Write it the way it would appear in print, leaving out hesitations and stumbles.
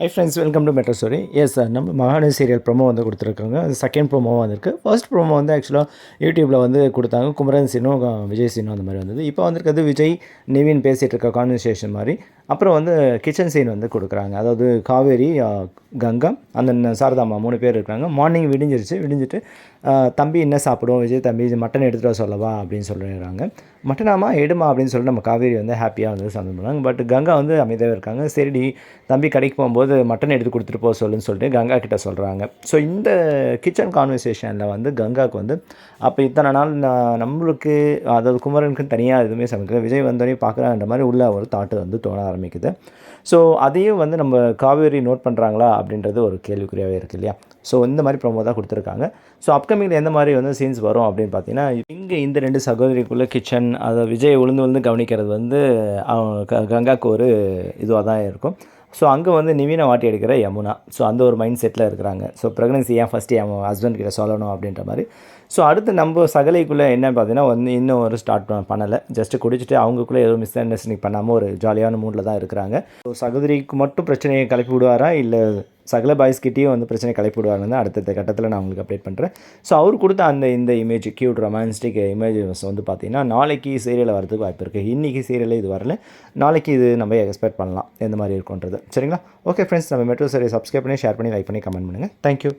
Hi friends, welcome to metro story. Yes sir, நம்ம Mahanadi serial promo வந்து கொடுத்துருக்காங்க. அது செகண்ட் ப்ரோமோவாக வந்திருக்கு. ஃபர்ஸ்ட் ப்ரோமோ வந்து ஆக்சுவலாக யூடியூப்பில் வந்து கொடுத்தாங்க. குமரன் சீனும் விஜய் சீனும் அந்த மாதிரி வந்தது. இப்போ வந்திருக்கிறது விஜய் நிவின் பேசிகிட்டு இருக்க கான்வர்சேஷன் மாதிரி. அப்புறம் வந்து கிச்சன் சீன் வந்து கொடுக்குறாங்க. அதாவது காவேரி, கங்கா, அந்த சாரதாம்மா 3 பேர் இருக்கிறாங்க. மார்னிங் விடிஞ்சிட்டு தம்பி என்ன சாப்பிடுவோம் விஜய் தம்பி, மட்டன் எடுத்துகிட்டு வர சொல்லவா அப்படின்னு சொல்லிடுறாங்க. மட்டனாமா எடுமா அப்படின்னு சொல்லிட்டு நம்ம காவேரி வந்து ஹாப்பியாக வந்து சந்தோஷம் பண்ணாங்க. பட் கங்கா வந்து அமைதியாக இருக்காங்க. சரிடி தம்பி கடைக்கு போகும்போது மட்டன் எடுத்து கொடுத்துட்டு போக சொல்லுன்னு சொல்லிட்டு கங்கா கிட்ட சொல்கிறாங்க. ஸோ இந்த கிச்சன் கான்வர்சேஷனில் வந்து கங்காவுக்கு வந்து அப்போ இத்தனை நாள் நம்மளுக்கு, அதாவது குமரனுக்கு தனியாக எதுவுமே சமைக்கல, விஜய் வந்தோடனே பார்க்குறான்ற மாதிரி உள்ள ஒரு தாட்டு வந்து தோண ஆரம்பிக்குது. ஸோ அதையும் வந்து நம்ம காவேரி நோட் பண்ணுறாங்களா அப்படின்றது ஒரு கேள்விக்குறியாகவே இருக்குது இல்லையா? ஸோ இந்த மாதிரி ப்ரோமோ தான் கொடுத்துருக்காங்க. ஸோ அப்கமிங்கில் எந்த மாதிரி வந்து சீன்ஸ் வரும் அப்படின்னு பார்த்தீங்கன்னா, இங்கே இந்த 2 சகோதரிக்குள்ளே கிச்சன், அதை விஜய் விழுந்து கவனிக்கிறது வந்து கங்காவுக்கு ஒரு இதுவாக தான் இருக்கும். ஸோ அங்கே வந்து நிவினை வாட்டி எடுக்கிற யமுனா. ஸோ அந்த ஒரு மைண்ட் செட்டில் இருக்கிறாங்க. ஸோ ப்ரெக்னன்சி ஏன் ஃபஸ்ட்டு என் ஹஸ்பண்ட் கிட்ட சொல்லணும் அப்படின்ற மாதிரி. ஸோ அடுத்து நம்ம சகலைக்குள்ளே என்ன பார்த்தீங்கன்னா வந்து இன்னும் ஒரு ஸ்டார்ட் பண்ணலை. ஜஸ்ட்டு குடிச்சிட்டு அவங்களுக்குள்ளே எதுவும் மிஸ் அண்டர்ஸ்டாண்டிங் பண்ணாமல் ஒரு ஜாலியான மூடில் தான் இருக்கிறாங்க. ஸோ சகோதரிக்கு மட்டும் பிரச்சனையை கிளப்பி விடுவாரா, இல்லை சகல பாய்ஸ்கிட்டையும் வந்து பிரச்சனை கிளப்பி விடுவாங்கன்னு அடுத்த கட்டத்தில் நான் உங்களுக்கு அப்டேட் பண்ணுறேன். ஸோ அவர் கொடுத்த இந்த இமேஜ், க்யூட் ரொமான்ஸ்டிக் இமேஜஸ் வந்து பார்த்திங்கன்னா நாளைக்கு சீரியலில் வரதுக்கு வாய்ப்பு இருக்குது. இன்றைக்கி சீரியலில் இது வரல, நாளைக்கு இது நம்ம எக்ஸ்பெக்ட் பண்ணலாம் எந்த மாதிரி இருக்குன்றது. சரிங்களா? ஓகே ஃப்ரெண்ட்ஸ், நம்ம மெட்ரோ சீரியல் சப்ஸ்கிரைப் பண்ணி, ஷேர் பண்ணி, லைக் பண்ணி, கமெண்ட் பண்ணுங்கள். தேங்க்யூ.